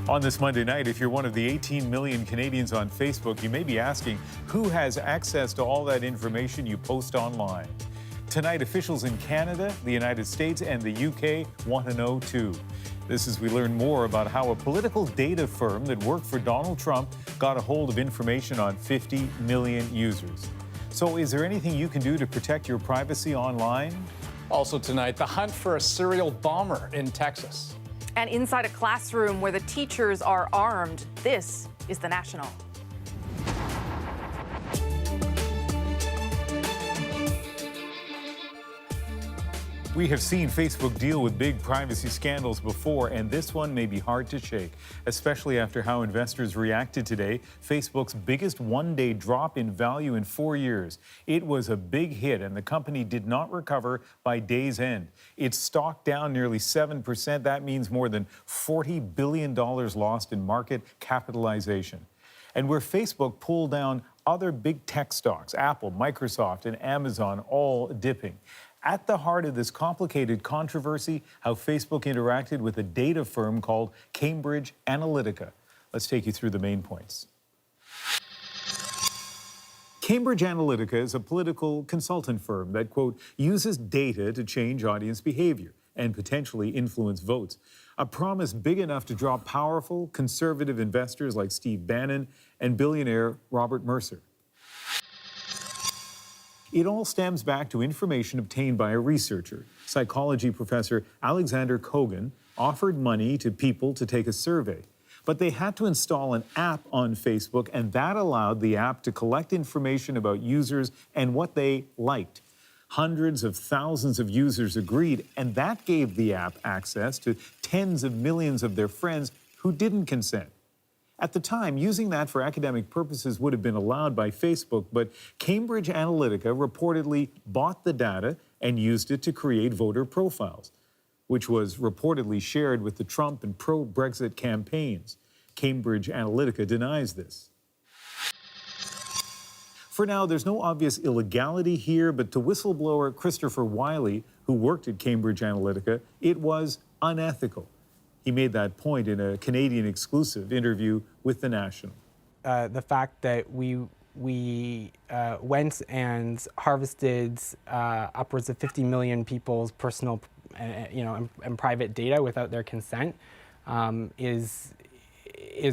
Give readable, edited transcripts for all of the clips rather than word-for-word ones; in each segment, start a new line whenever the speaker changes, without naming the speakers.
On this Monday night, if you're one of the 18 million Canadians on Facebook, you may be asking who has access to all that information you post online. Tonight, officials in Canada, the United States, and the UK want to know too. This is we learn more about how a political data firm that worked for Donald Trump got a hold of information on 50 million users. So is there anything you can do to protect your privacy online?
Also tonight, the hunt for a serial bomber in Texas.
And inside a classroom where the teachers are armed, this is The National.
We have seen Facebook deal with big privacy scandals before, and this one may be hard to shake, especially after how investors reacted today. Facebook's biggest one-day drop in value in 4 years. It was a big hit, and the company did not recover by day's end. Its stock down nearly 7%. That means more than $40 billion lost in market capitalization. And where Facebook pulled down other big tech stocks, Apple, Microsoft, and Amazon all dipping. At the heart of this complicated controversy, how Facebook interacted with a data firm called Cambridge Analytica. Let's take you through the main points. Cambridge Analytica is a political consultant firm that, quote, uses data to change audience behavior and potentially influence votes. A promise big enough to draw powerful, conservative investors like Steve Bannon and billionaire Robert Mercer. It all stems back to information obtained by a researcher. Psychology professor Alexander Kogan offered money to people to take a survey, but they had to install an app on Facebook, and that allowed the app to collect information about users and what they liked. Hundreds of thousands of users agreed, and that gave the app access to tens of millions of their friends who didn't consent. At the time, using that for academic purposes would have been allowed by Facebook, but Cambridge Analytica reportedly bought the data and used it to create voter profiles, which was reportedly shared with the Trump and pro-Brexit campaigns. Cambridge Analytica denies this. For now, there's no obvious illegality here, but to whistleblower Christopher Wiley, who worked at Cambridge Analytica, it was unethical. He made that point in a Canadian exclusive interview with The National.
The fact that we went and harvested upwards of 50 million people's personal, and private data without their consent is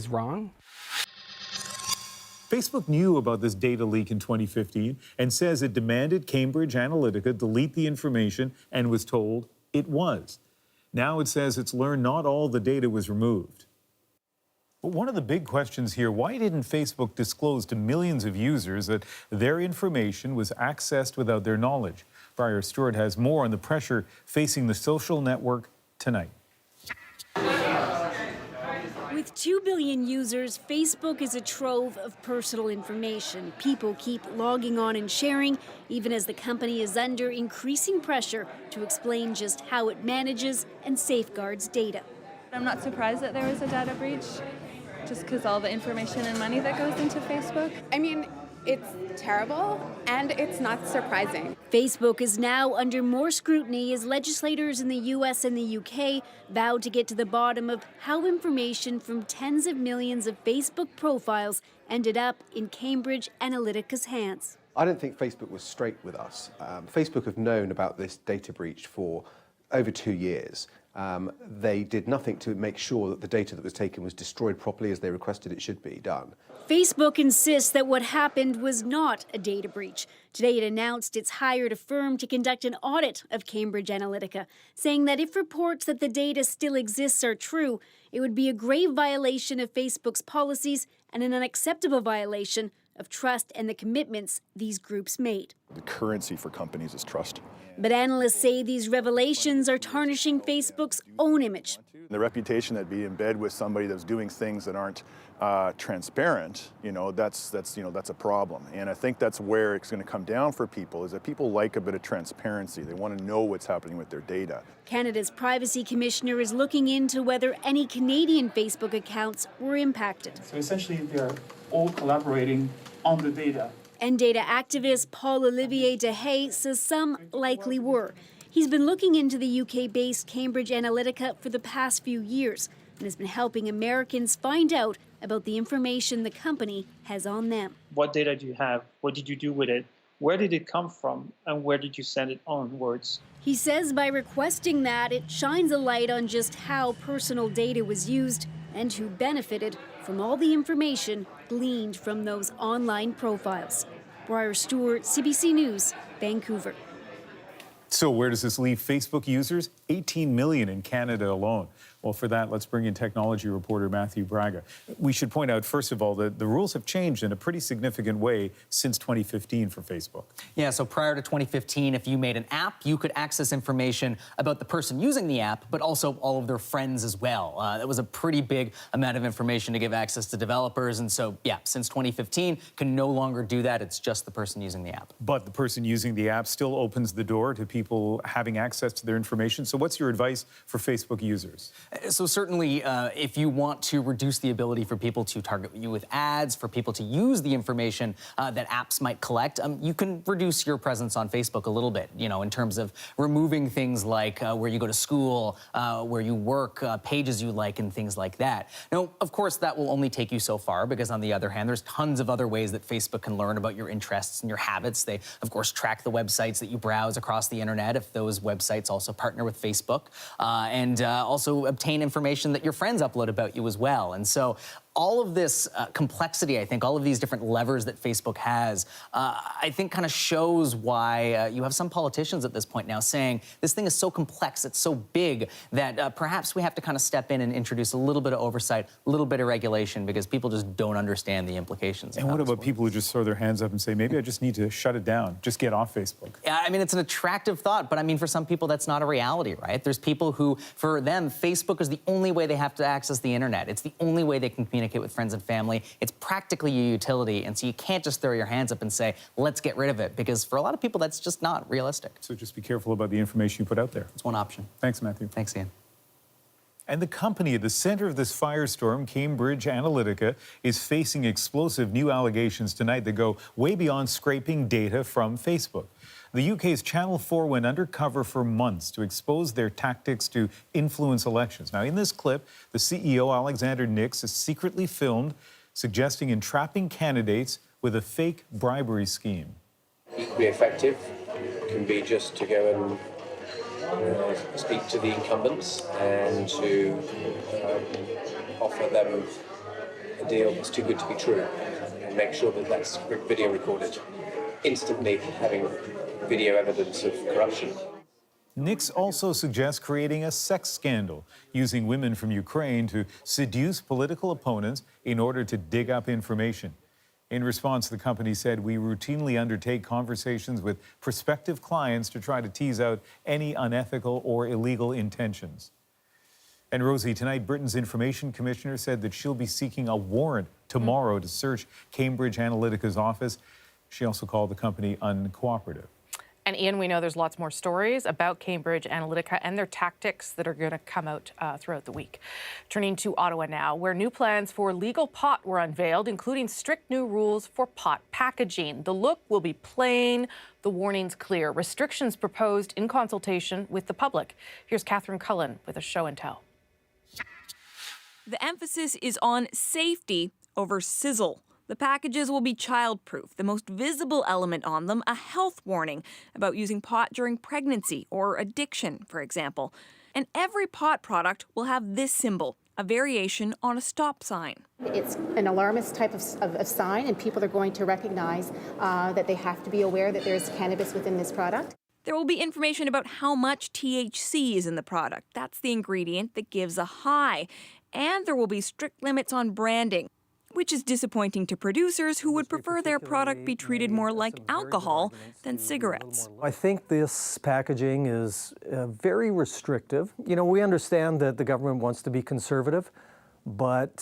wrong.
Facebook knew about this data leak in 2015 and says it demanded Cambridge Analytica delete the information and was told it was. Now it says it's learned not all the data was removed. But one of the big questions here, why didn't Facebook disclose to millions of users that their information was accessed without their knowledge? Briar Stewart has more on the pressure facing the social network tonight.
With 2 billion users, Facebook is a trove of personal information. People keep logging on and sharing, even as the company is under increasing pressure to explain just how it manages and safeguards data.
I'm not surprised that there was a data breach, just because all the information and money that goes into Facebook.
I mean, it's terrible, and it's not surprising.
Facebook is now under more scrutiny as legislators in the US and the UK vow to get to the bottom of how information from tens of millions of Facebook profiles ended up in Cambridge Analytica's hands.
I don't think Facebook was straight with us. Facebook have known about this data breach for over 2 years. They did nothing to make sure that the data that was taken was destroyed properly as they requested it should be done.
Facebook insists that what happened was not a data breach. Today it announced it's hired a firm to conduct an audit of Cambridge Analytica, saying that if reports that the data still exists are true, it would be a grave violation of Facebook's policies and an unacceptable violation of trust and the commitments these groups made.
The currency for companies is trust.
But analysts say these revelations are tarnishing Facebook's own image.
The reputation that'd be in bed with somebody that's doing things that aren't transparent, that's a problem. And I think that's where it's going to come down for people, is that people like a bit of transparency. They want to know what's happening with their data.
Canada's Privacy Commissioner is looking into whether any Canadian Facebook accounts were impacted.
So essentially, they're all collaborating on the data.
And data activist Paul-Olivier Dehaye says some likely were. He's been looking into the UK-based Cambridge Analytica for the past few years. and has been helping Americans find out about the information the company has on them.
What data do you have? What did you do with it? Where did it come from? And where did you send it onwards?
He says by requesting that, it shines a light on just how personal data was used and who benefited from all the information gleaned from those online profiles. Briar Stewart, CBC News, Vancouver.
So where does this leave Facebook users? 18 million in Canada alone. Well, for that, let's bring in technology reporter Matthew Braga. We should point out, first of all, that the rules have changed in a pretty significant way since 2015 for Facebook.
Yeah, so prior to 2015, if you made an app, you could access information about the person using the app, but also all of their friends as well. That was a pretty big amount of information to give access to developers. And so, yeah, since 2015, can no longer do that. It's just the person using the app.
But the person using the app still opens the door to people having access to their information. So what's your advice for Facebook users?
So certainly, if you want to reduce the ability for people to target you with ads, for people to use the information that apps might collect, you can reduce your presence on Facebook a little bit, you know, in terms of removing things like where you go to school, where you work, pages you like, and things like that. Now, of course, that will only take you so far because, on the other hand, there's tons of other ways that Facebook can learn about your interests and your habits. They, of course, track the websites that you browse across the internet if those websites also partner with Facebook, and also obtain information that your friends upload about you as well. And so all of this complexity, I think, all of these different levers that Facebook has, I think kind of shows why you have some politicians at this point now saying this thing is so complex, it's so big, that perhaps we have to kind of step in and introduce a little bit of oversight, a little bit of regulation, because people just don't understand the implications.
And what about people who just throw their hands up and say, maybe I just need to shut it down, just get off Facebook?
Yeah, I mean, it's an attractive thought, but I mean, for some people, that's not a reality, right? There's people who, for them, Facebook is the only way they have to access the internet. It's the only way they can communicate with friends and family. It's practically a utility, and so you can't just throw your hands up and say, let's get rid of it, because for a lot of people, that's just not realistic.
So just be careful about the information you put out there.
It's one option.
Thanks, Matthew.
Thanks, Ian.
And the company at the center of this firestorm, Cambridge Analytica, is facing explosive new allegations tonight that go way beyond scraping data from Facebook. The UK's Channel 4 went undercover for months to expose their tactics to influence elections. Now, in this clip, the CEO, Alexander Nix, is secretly filmed suggesting entrapping candidates with a fake bribery scheme.
It can be effective. It can be just to go and speak to the incumbents and to offer them a deal that's too good to be true and make sure that that's video recorded, instantly having video evidence of corruption.
Nix also suggests creating a sex scandal, using women from Ukraine to seduce political opponents in order to dig up information. In response, the company said, we routinely undertake conversations with prospective clients to try to tease out any unethical or illegal intentions. And Rosie, tonight, Britain's Information Commissioner said that she'll be seeking a warrant tomorrow to search Cambridge Analytica's office. She also called the company uncooperative.
And Ian, we know there's lots more stories about Cambridge Analytica and their tactics that are going to come out throughout the week. Turning to Ottawa now, where new plans for legal pot were unveiled, including strict new rules for pot packaging. The look will be plain, the warnings clear. Restrictions proposed in consultation with the public. Here's Catherine Cullen with a show and tell.
The emphasis is on safety over sizzle. The packages will be childproof, the most visible element on them a health warning about using pot during pregnancy or addiction, for example. And every pot product will have this symbol, a variation on a stop sign.
It's an alarmist type of sign, and people are going to recognize that they have to be aware that there's cannabis within this product.
There will be information about how much THC is in the product. That's the ingredient that gives a high. And there will be strict limits on branding, which is disappointing to producers who would prefer their product be treated more like alcohol than cigarettes.
I think this packaging is very restrictive. You know, we understand that the government wants to be conservative, but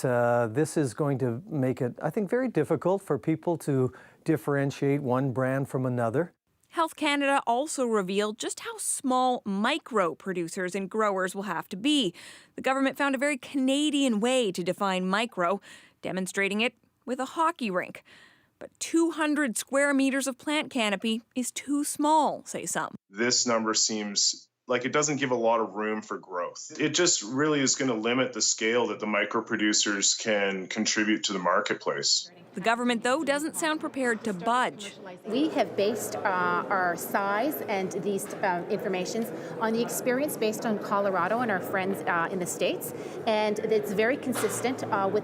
this is going to make it, I think, very difficult for people to differentiate one brand from another.
Health Canada also revealed just how small micro producers and growers will have to be. The government found a very Canadian way to define micro, demonstrating it with a hockey rink. But 200 square meters of plant canopy is too small, say some.
This number seems Like, it doesn't give a lot of room for growth. It just really is going to limit the scale that the micro producers can contribute to the marketplace.
The government, though, doesn't sound prepared to budge.
We have based our size and these informations on the experience based on Colorado and our friends in the States, and it's very consistent with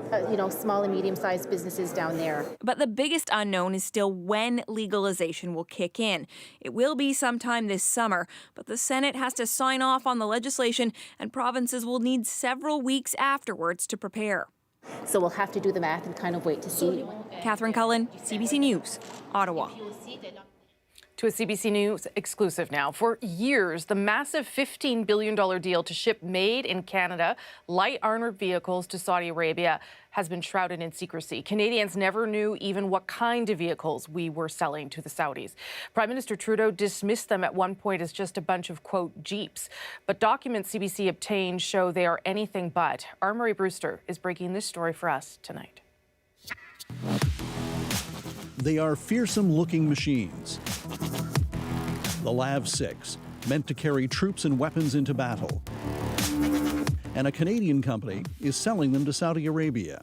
small and medium-sized businesses down there.
But the biggest unknown is still when legalization will kick in. It will be sometime this summer, but the Senate has to sign off on the legislation, and provinces will need several weeks afterwards to prepare.
So we'll have to do the math and kind of wait to see.
Catherine Cullen, CBC News, Ottawa.
To a CBC News exclusive now. For years, the massive $15 billion deal to ship made-in-Canada light armored vehicles to Saudi Arabia has been shrouded in secrecy. Canadians never knew even what kind of vehicles we were selling to the Saudis. Prime Minister Trudeau dismissed them at one point as just a bunch of, quote, Jeeps. But documents CBC obtained show they are anything but. Our Murray Brewster is breaking this story for us tonight.
They are fearsome-looking machines. The LAV-6, meant to carry troops and weapons into battle. And a Canadian company is selling them to Saudi Arabia.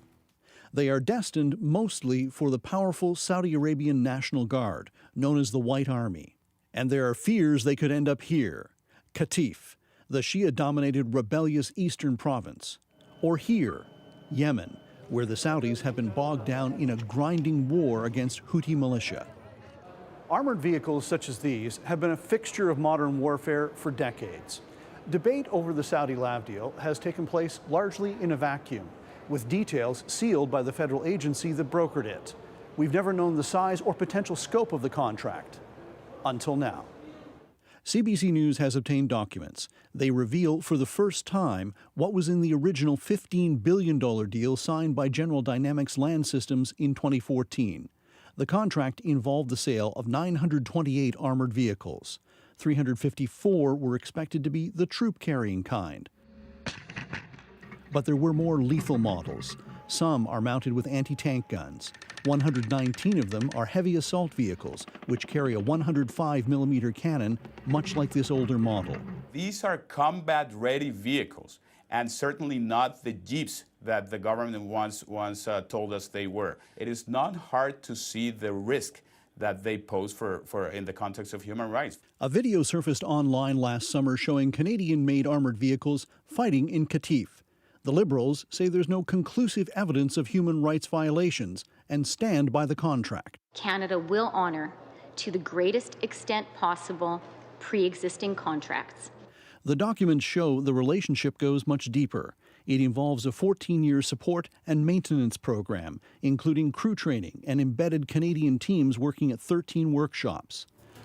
They are destined mostly for the powerful Saudi Arabian National Guard, known as the White Army. And there are fears they could end up here, Qatif, the Shia-dominated rebellious eastern province. Or here, Yemen, where the Saudis have been bogged down in a grinding war against Houthi militia.
Armored vehicles such as these have been a fixture of modern warfare for decades. Debate over the Saudi LAV deal has taken place largely in a vacuum, with details sealed by the federal agency that brokered it. We've never known the size or potential scope of the contract, until now.
CBC News has obtained documents. They reveal for the first time what was in the original $15 billion deal signed by General Dynamics Land Systems in 2014. The contract involved the sale of 928 armored vehicles. 354 were expected to be the troop-carrying kind. But there were more lethal models. Some are mounted with anti-tank guns. 119 of them are heavy assault vehicles, which carry a 105mm cannon, much like this older model.
These are combat-ready vehicles, and certainly not the Jeeps that the government once told us they were. It is not hard to see the risk that they pose for in the context of human rights.
A video surfaced online last summer showing Canadian-made armored vehicles fighting in Qatif. The Liberals say there's no conclusive evidence of human rights violations and stand by the contract.
Canada will honour, to the greatest extent possible, pre-existing contracts.
The documents show the relationship goes much deeper. It involves a 14-year support and maintenance program, including crew training and embedded Canadian teams working at 13 workshops.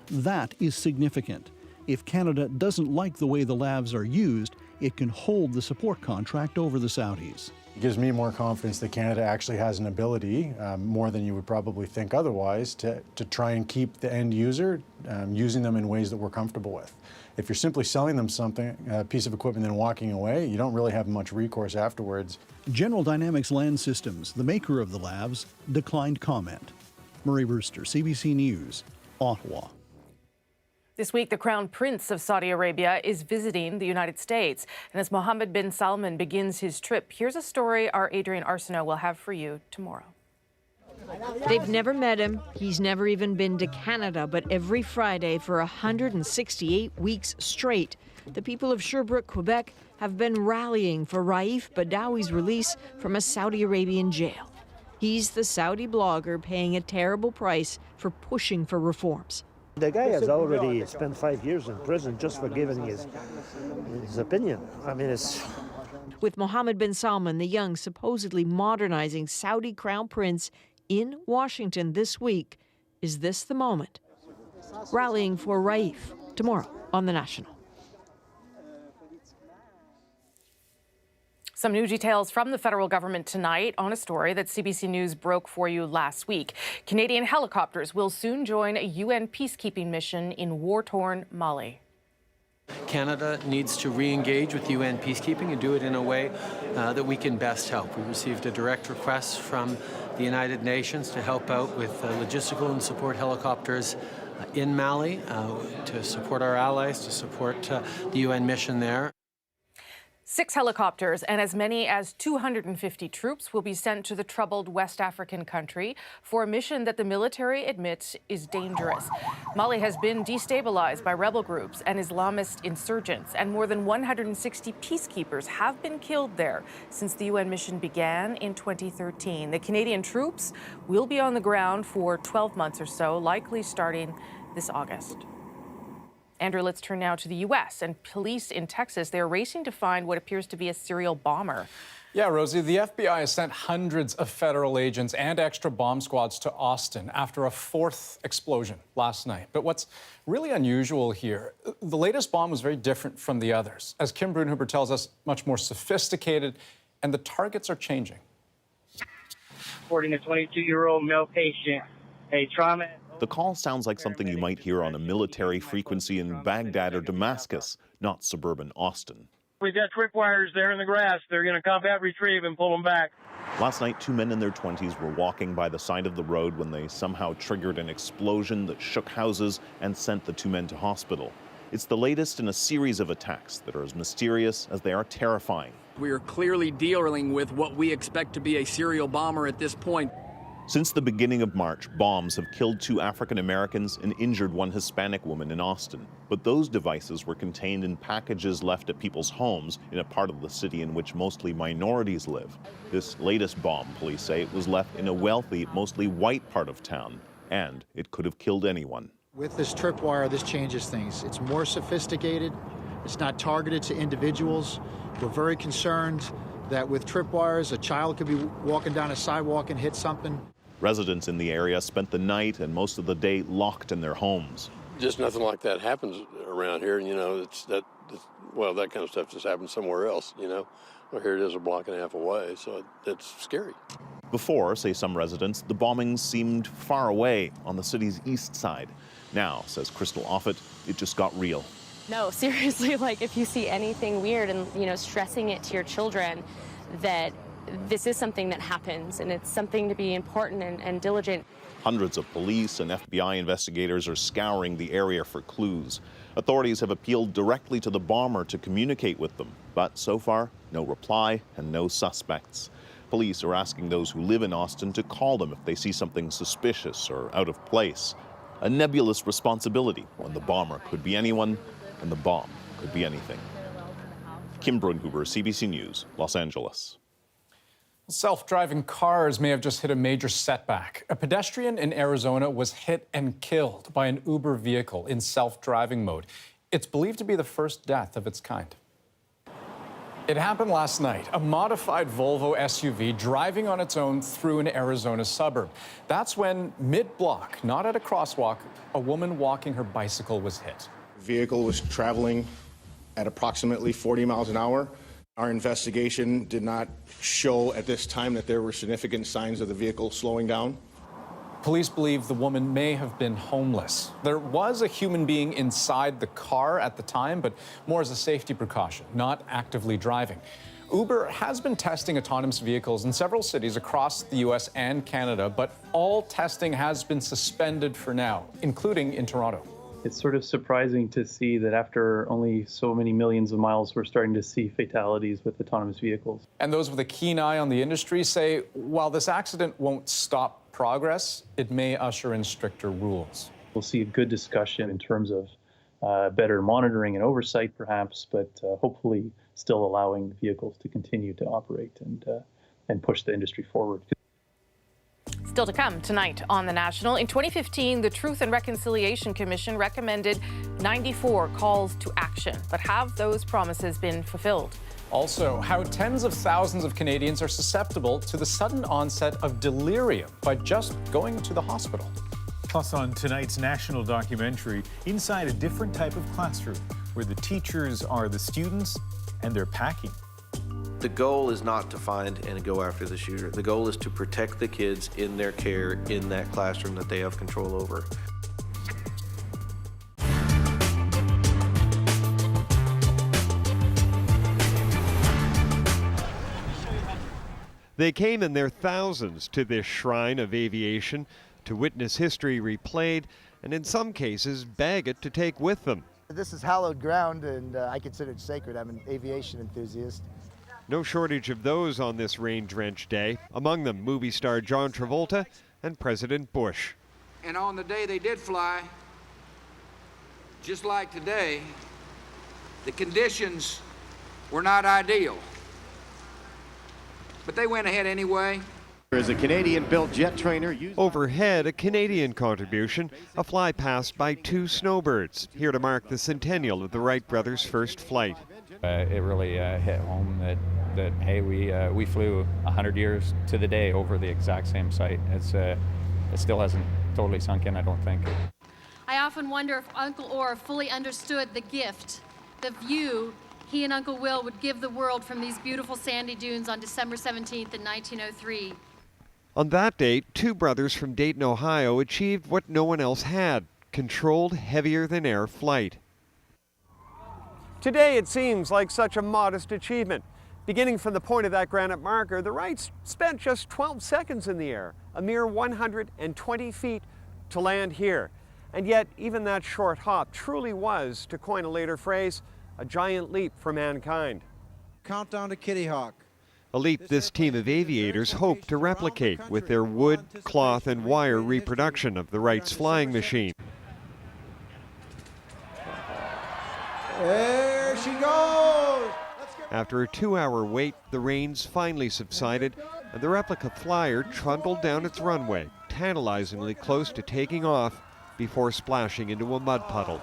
That is significant. If Canada doesn't like the way the LAVs are used, it can hold the support contract over the Saudis.
It gives me more confidence that Canada actually has an ability, more than you would probably think otherwise, to try and keep the end user using them in ways that we're comfortable with. If you're simply selling them something, a piece of equipment, and then walking away, you don't really have much recourse afterwards.
General Dynamics Land Systems, the maker of the LAVs, declined comment. Murray Brewster, CBC News, Ottawa.
This week, the Crown Prince of Saudi Arabia is visiting the United States. And as Mohammed bin Salman begins his trip, here's a story our Adrian Arsenault will have for you tomorrow.
They've never met him. He's never even been to Canada. But every Friday for 168 weeks straight, the people of Sherbrooke, Quebec, have been rallying for Raif Badawi's release from a Saudi Arabian jail. He's the Saudi blogger paying a terrible price for pushing for reforms.
The guy has already spent 5 years in prison just for giving his opinion. I mean, it's...
With Mohammed bin Salman, the young, supposedly modernizing Saudi crown prince, in Washington this week, is this the moment? Rallying for Raif tomorrow on The National.
Some new details from the federal government tonight on a story that CBC News broke for you last week. Canadian helicopters will soon join a UN peacekeeping mission in war-torn Mali.
Canada needs to re-engage with UN peacekeeping and do it in a way that we can best help. We received a direct request from the United Nations to help out with logistical and support helicopters in Mali to support our allies, to support the UN mission there.
6 helicopters and as many as 250 troops will be sent to the troubled West African country for a mission that the military admits is dangerous. Mali has been destabilized by rebel groups and Islamist insurgents, and more than 160 peacekeepers have been killed there since the UN mission began in 2013. The Canadian troops will be on the ground for 12 months or so, likely starting this August. Andrew, let's turn now to the U.S. and police in Texas. They're racing to find what appears to be a serial bomber.
Yeah, Rosie, the FBI has sent hundreds of federal agents and extra bomb squads to Austin after a 4th explosion last night. But what's really unusual here, the latest bomb was very different from the others. As Kim Brunhuber tells us, much more sophisticated, and the targets are changing.
Reporting a 22-year-old male patient, a trauma.
The call sounds like something you might hear on a military frequency in Baghdad or Damascus, not suburban Austin.
We've got tripwires there in the grass. They're going to combat retrieve and pull them back.
Last night, 2 men in their 20s were walking by the side of the road when they somehow triggered an explosion that shook houses and sent the 2 men to hospital. It's the latest in a series of attacks that are as mysterious as they are terrifying.
We are clearly dealing with what we expect to be a serial bomber at this point.
Since the beginning of March, bombs have killed 2 African Americans and injured 1 Hispanic woman in Austin. But those devices were contained in packages left at people's homes in a part of the city in which mostly minorities live. This latest bomb, police say, was left in a wealthy, mostly white part of town, and it could have killed anyone.
With this tripwire, this changes things. It's more sophisticated. It's not targeted to individuals. We're very concerned that with tripwires, a child could be walking down a sidewalk and hit something.
Residents in the area spent the night and most of the day locked in their homes.
Just nothing like that happens around here, and that kind of stuff just happens somewhere else, Well, here it is a block and a half away, so it's scary.
Before, say some residents, the bombings seemed far away on the city's east side. Now, says Crystal Offit, it just got real.
No, seriously, if you see anything weird and, stressing it to your children that this is something that happens and it's something to be important and diligent.
Hundreds of police and FBI investigators are scouring the area for clues. Authorities have appealed directly to the bomber to communicate with them, but so far, no reply and no suspects. Police are asking those who live in Austin to call them if they see something suspicious or out of place. A nebulous responsibility when the bomber could be anyone and the bomb could be anything. Kim Brunhuber, CBC News, Los Angeles.
Self-driving cars may have just hit a major setback. A pedestrian in Arizona was hit and killed by an Uber vehicle in self-driving mode. It's believed to be the first death of its kind. It happened last night. A modified Volvo SUV driving on its own through an Arizona suburb. That's when, mid-block, not at a crosswalk, a woman walking her bicycle was hit.
The vehicle was traveling at approximately 40 miles an hour. Our investigation did not show at this time that there were significant signs of the vehicle slowing down.
Police believe the woman may have been homeless. There was a human being inside the car at the time, but more as a safety precaution, not actively driving. Uber has been testing autonomous vehicles in several cities across the U.S. and Canada, but all testing has been suspended for now, including in Toronto.
It's sort of surprising to see that after only so many millions of miles, we're starting to see fatalities with autonomous vehicles.
And those with a keen eye on the industry say, while this accident won't stop progress, it may usher in stricter rules.
We'll see a good discussion in terms of better monitoring and oversight, perhaps, but hopefully still allowing vehicles to continue to operate and push the industry forward.
Still to come tonight on The National. In 2015, the Truth and Reconciliation Commission recommended 94 calls to action. But have those promises been fulfilled?
Also, how tens of thousands of Canadians are susceptible to the sudden onset of delirium by just going to the hospital.
Plus, on tonight's national documentary, inside a different type of classroom where the teachers are the students and they're packing.
The goal is not to find and go after the shooter. The goal is to protect the kids in their care in that classroom that they have control over.
They came in their thousands to this shrine of aviation to witness history replayed
and in some cases bag it to take with them.
This is hallowed ground, and I consider it sacred. I'm an aviation enthusiast.
No shortage of those on this rain-drenched day, among them movie star John Travolta and President Bush.
And on the day they did fly, just like today, the conditions were not ideal. But they went ahead anyway.
There's a Canadian-built jet trainer. Overhead, a Canadian contribution, a fly past by 2 snowbirds, here to mark the centennial of the Wright brothers' first flight.
It really hit home that hey, we flew 100 years to the day over the exact same site. It still hasn't totally sunk in, I don't think.
I often wonder if Uncle Orr fully understood the gift, the view he and Uncle Will would give the world from these beautiful sandy dunes on December 17th in 1903.
On that date, 2 brothers from Dayton, Ohio achieved what no one else had, controlled heavier-than-air flight.
Today it seems like such a modest achievement. Beginning from the point of that granite marker, the Wrights spent just 12 seconds in the air, a mere 120 feet to land here. And yet, even that short hop truly was, to coin a later phrase, a giant leap for mankind.
Countdown to Kitty Hawk.
A leap this team of aviators hope to replicate with their wood, cloth, and wire reproduction of the Wrights flying machine.
There she goes!
After a 2-hour wait, the rains finally subsided, and the replica flyer trundled down its runway, tantalizingly close to taking off before splashing into a mud puddle.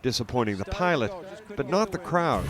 Disappointing the pilot, but not the crowd.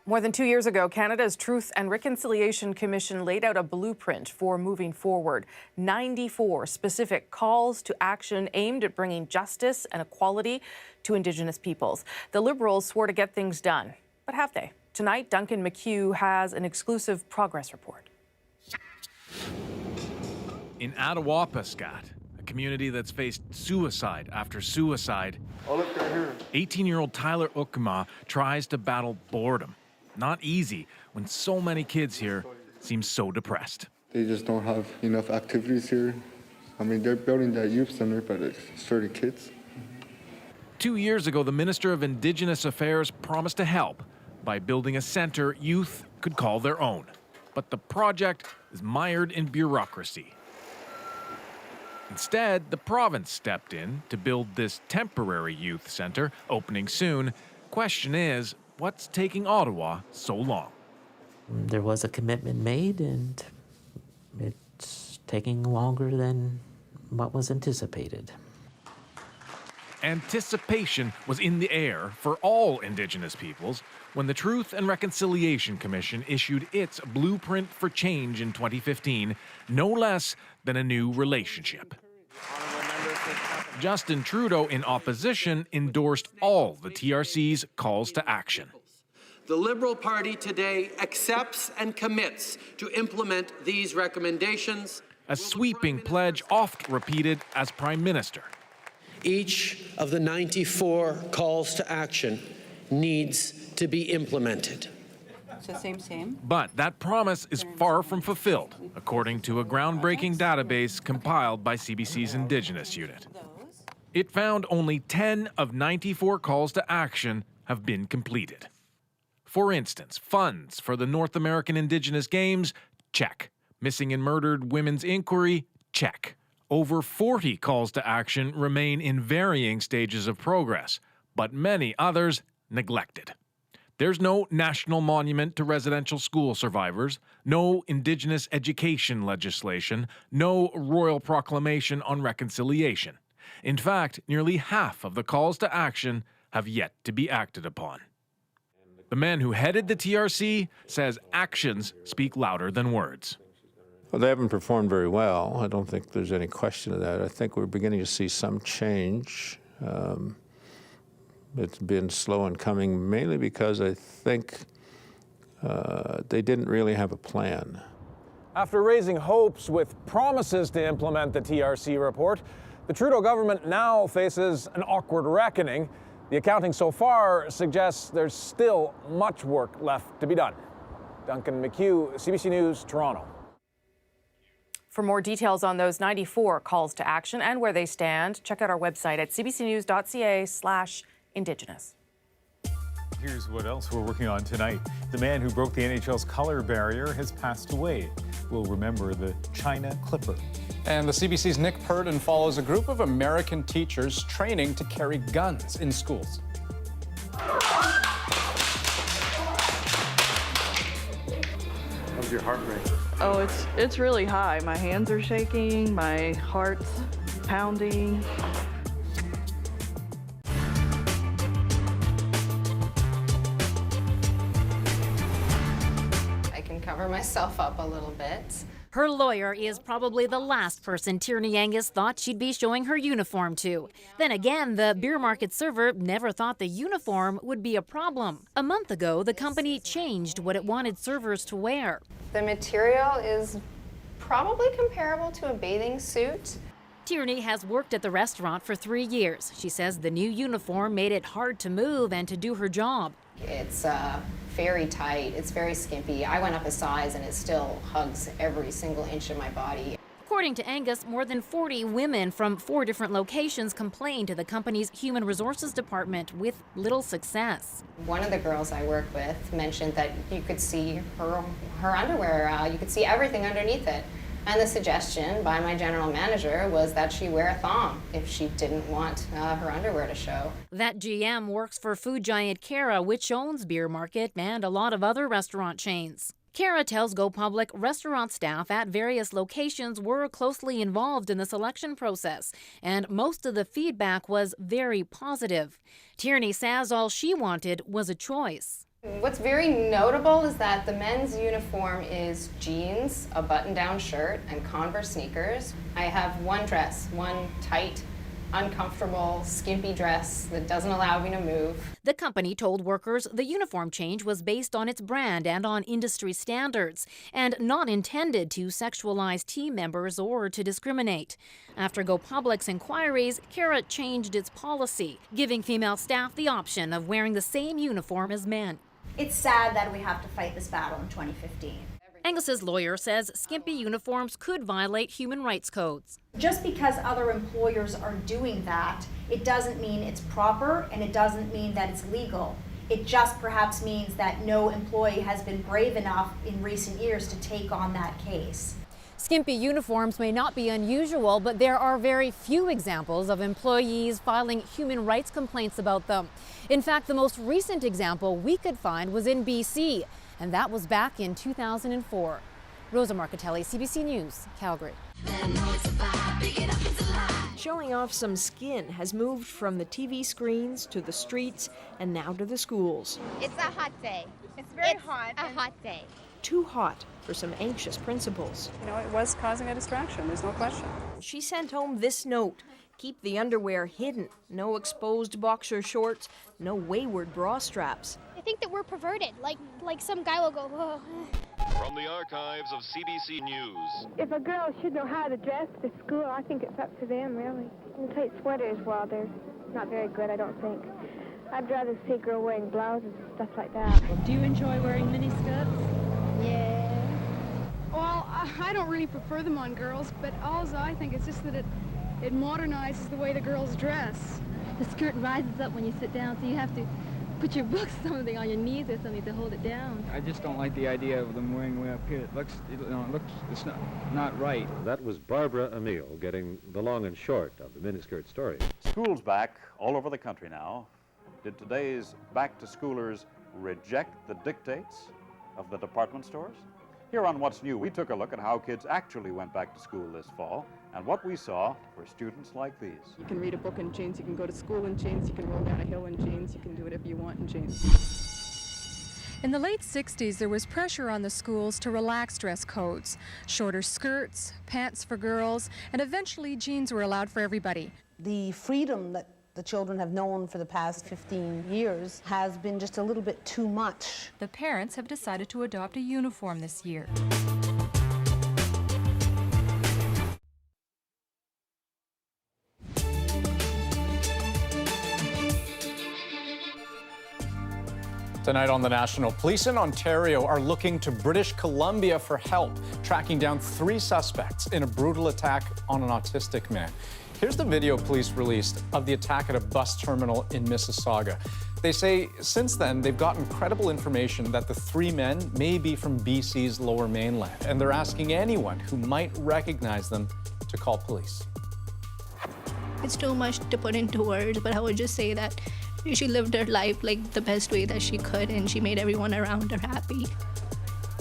More than 2 years ago, Canada's Truth and Reconciliation Commission laid out a blueprint for moving forward. 94 specific calls to action aimed at bringing justice and equality to Indigenous peoples. The Liberals swore to get things done, but have they? Tonight, Duncan McHugh has an exclusive progress report.
In Attawapiskat, a community that's faced suicide after suicide, 18-year-old Tyler Ukma tries to battle boredom. Not easy when so many kids here seem so depressed.
They just don't have enough activities here. I mean, they're building that youth center, but it's 30 kids.
2 years ago, the Minister of Indigenous Affairs promised to help by building a center youth could call their own. But the project is mired in bureaucracy. Instead, the province stepped in to build this temporary youth center, opening soon. Question is, what's taking Ottawa so long?
There was a commitment made, and it's taking longer than what was anticipated.
Anticipation was in the air for all Indigenous peoples when the Truth and Reconciliation Commission issued its blueprint for change in 2015, no less than a new relationship. Justin Trudeau, in opposition, endorsed all the TRC's calls to action.
The Liberal Party today accepts and commits to implement these recommendations.
A sweeping pledge oft repeated as Prime Minister.
Each of the 94 calls to action needs to be implemented.
So same.
But that promise is far from fulfilled, according to a groundbreaking database compiled by CBC's Indigenous unit. It found only 10 of 94 calls to action have been completed. For instance, funds for the North American Indigenous Games, check. Missing and murdered women's inquiry, check. Over 40 calls to action remain in varying stages of progress, but many others neglected. There's no national monument to residential school survivors, no Indigenous education legislation, no royal proclamation on reconciliation. In fact, nearly half of the calls to action have yet to be acted upon. The man who headed the TRC says actions speak louder than words.
Well, they haven't performed very well. I don't think there's any question of that. I think we're beginning to see some change. It's been slow in coming, mainly because I think they didn't really have a plan.
After raising hopes with promises to implement the TRC report,
The Trudeau government now faces an awkward reckoning. The accounting so far suggests there's still much work left to be done. Duncan McHugh, CBC News, Toronto.
For more details on those 94 calls to action and where they stand, check out our website at cbcnews.ca/Indigenous.
Here's what else we're working on tonight. The man who broke the NHL's color barrier has passed away. We'll remember the China Clipper.
And the CBC's Nick Purdon follows a group of American teachers training to carry guns in schools.
How's your heart rate?
Oh, it's really high. My hands are shaking, my heart's pounding.
I can cover myself up a little bit.
Her lawyer is probably the last person Tierney Angus thought she'd be showing her uniform to. Then again, the beer market server never thought the uniform would be a problem. A month ago, the company changed what it wanted servers to wear.
The material is probably comparable to a bathing suit.
Tierney has worked at the restaurant for 3 years. She says the new uniform made it hard to move and to do her job.
It's very tight, it's very skimpy. I went up a size and it still hugs every single inch of my body.
According to Angus, more than 40 women from 4 different locations complained to the company's Human Resources Department with little success.
One of the girls I work with mentioned that you could see her underwear, you could see everything underneath it. And the suggestion by my general manager was that she wear a thong if she didn't want her underwear to show.
That GM works for food giant Cara, which owns Beer Market and a lot of other restaurant chains. Cara tells Go Public restaurant staff at various locations were closely involved in the selection process, and most of the feedback was very positive. Tierney says all she wanted was a choice.
What's very notable is that the men's uniform is jeans, a button-down shirt, and Converse sneakers. I have one dress, one tight, uncomfortable, skimpy dress that doesn't allow me to move.
The company told workers the uniform change was based on its brand and on industry standards, and not intended to sexualize team members or to discriminate. After Go Public's inquiries, Cara changed its policy, giving female staff the option of wearing the same uniform as men.
It's sad that we have to fight this battle in 2015.
Angus's lawyer says skimpy uniforms could violate human rights codes.
Just because other employers are doing that, it doesn't mean it's proper and it doesn't mean that it's legal. It just perhaps means that no employee has been brave enough in recent years to take on that case.
Skimpy uniforms may not be unusual, but there are very few examples of employees filing human rights complaints about them. In fact, the most recent example we could find was in BC, and that was back in 2004. Rosa Marcatelli, CBC News, Calgary.
Showing off some skin has moved from the TV screens to the streets and now to the schools.
It's a hot day. It's very hot. A hot day.
Too hot for some anxious principals.
You know, it was causing a distraction, there's no question.
She sent home this note. Keep the underwear hidden. No exposed boxer shorts, no wayward bra straps.
I think that we're perverted, like some guy will go, whoa.
From the archives of CBC News.
If a girl should know how to dress for school, I think it's up to them, really. And tight sweaters, well, they're not very good, I don't think. I'd rather see a girl wearing blouses and stuff like that.
Do you enjoy wearing miniskirts?
Yeah.
Well, I don't really prefer them on girls, but also I think it's just that it modernizes the way the girls dress.
The skirt rises up when you sit down, so you have to put your books something on your knees or something to hold it down.
I just don't like the idea of them wearing way up here. It looks it's not right.
That was Barbara Emile getting the long and short of the miniskirt story.
School's back all over the country now. Did today's back-to-schoolers reject the dictates of the department stores? Here on What's New, we took a look at how kids actually went back to school this fall, and what we saw were students like these.
You can read a book in jeans, you can go to school in jeans, you can roll down a hill in jeans, you can do whatever you want in jeans.
In the late 60s, there was pressure on the schools to relax dress codes. Shorter skirts, pants for girls, and eventually jeans were allowed for everybody.
The freedom that the children have known for the past 15 years has been just a little bit too much.
The parents have decided to adopt a uniform this year.
Tonight on The National, police in Ontario are looking to British Columbia for help, tracking down 3 suspects in a brutal attack on an autistic man. Here's the video police released of the attack at a bus terminal in Mississauga. They say since then they've gotten credible information that the 3 men may be from BC's Lower Mainland, and they're asking anyone who might recognize them to call police.
It's too much to put into words, but I would just say that she lived her life like the best way that she could, and she made everyone around her happy.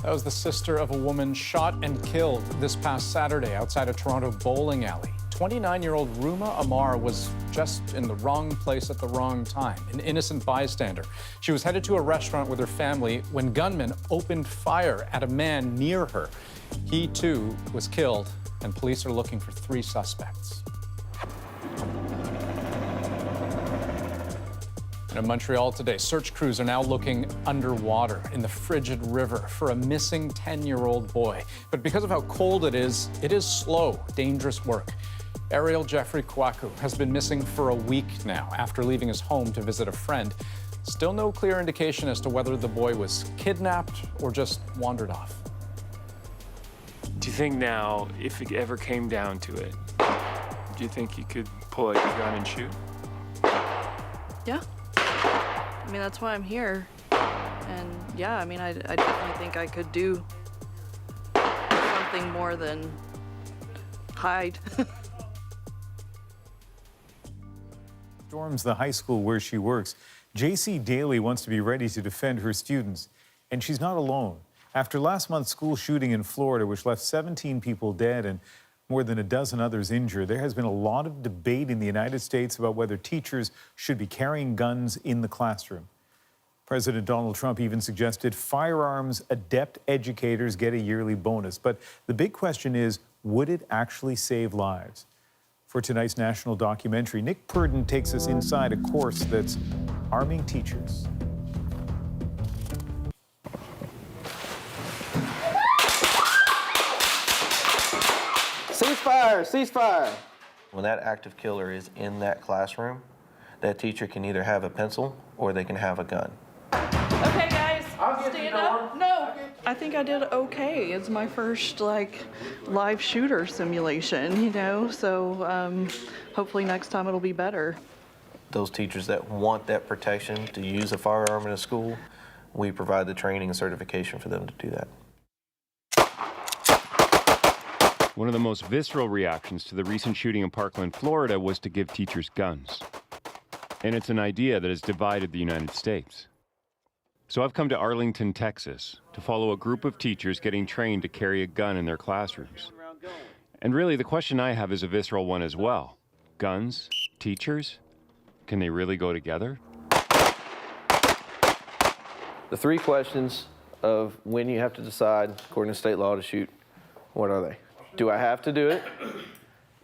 That was the sister of a woman shot and killed this past Saturday outside a Toronto bowling alley. 29-year-old Ruma Amar was just in the wrong place at the wrong time, an innocent bystander. She was headed to a restaurant with her family when gunmen opened fire at a man near her. He, too, was killed, and police are looking for 3 suspects. In Montreal today, search crews are now looking underwater in the frigid river for a missing 10-year-old boy. But because of how cold it is slow, dangerous work. Ariel Jeffrey Kwaku has been missing for a week now after leaving his home to visit a friend. Still no clear indication as to whether the boy was kidnapped or just wandered off.
Do you think now, if it ever came down to it, do you think you could pull out your gun and shoot?
Yeah. I mean, that's why I'm here. And yeah, I mean, I definitely think I could do something more than hide.
Storms the high school where she works. JC Daly wants to be ready to defend her students, and she's not alone. After last month's school shooting in Florida, which left 17 people dead and more than a dozen others injured, there has been a lot of debate in the United States about whether teachers should be carrying guns in the classroom. President Donald Trump even suggested firearms adept educators get a yearly bonus. But the big question is, would it actually save lives? For tonight's national documentary, Nick Purdon takes us inside a course that's arming teachers.
Ceasefire! Ceasefire! When that active killer is in that classroom, that teacher can either have a pencil or they can have a gun.
Okay, guys, stand up. No, I think I did okay. It's my first live shooter simulation, you know. So hopefully next time it'll be better.
Those teachers that want that protection to use a firearm in a school, we provide the training and certification for them to do that.
One of the most visceral reactions to the recent shooting in Parkland, Florida, was to give teachers guns. And it's an idea that has divided the United States. So I've come to Arlington, Texas, to follow a group of teachers getting trained to carry a gun in their classrooms. And really, the question I have is a visceral one as well. Guns, teachers, can they really go together?
The 3 questions of when you have to decide, according to state law, to shoot, what are they? Do I have to do it?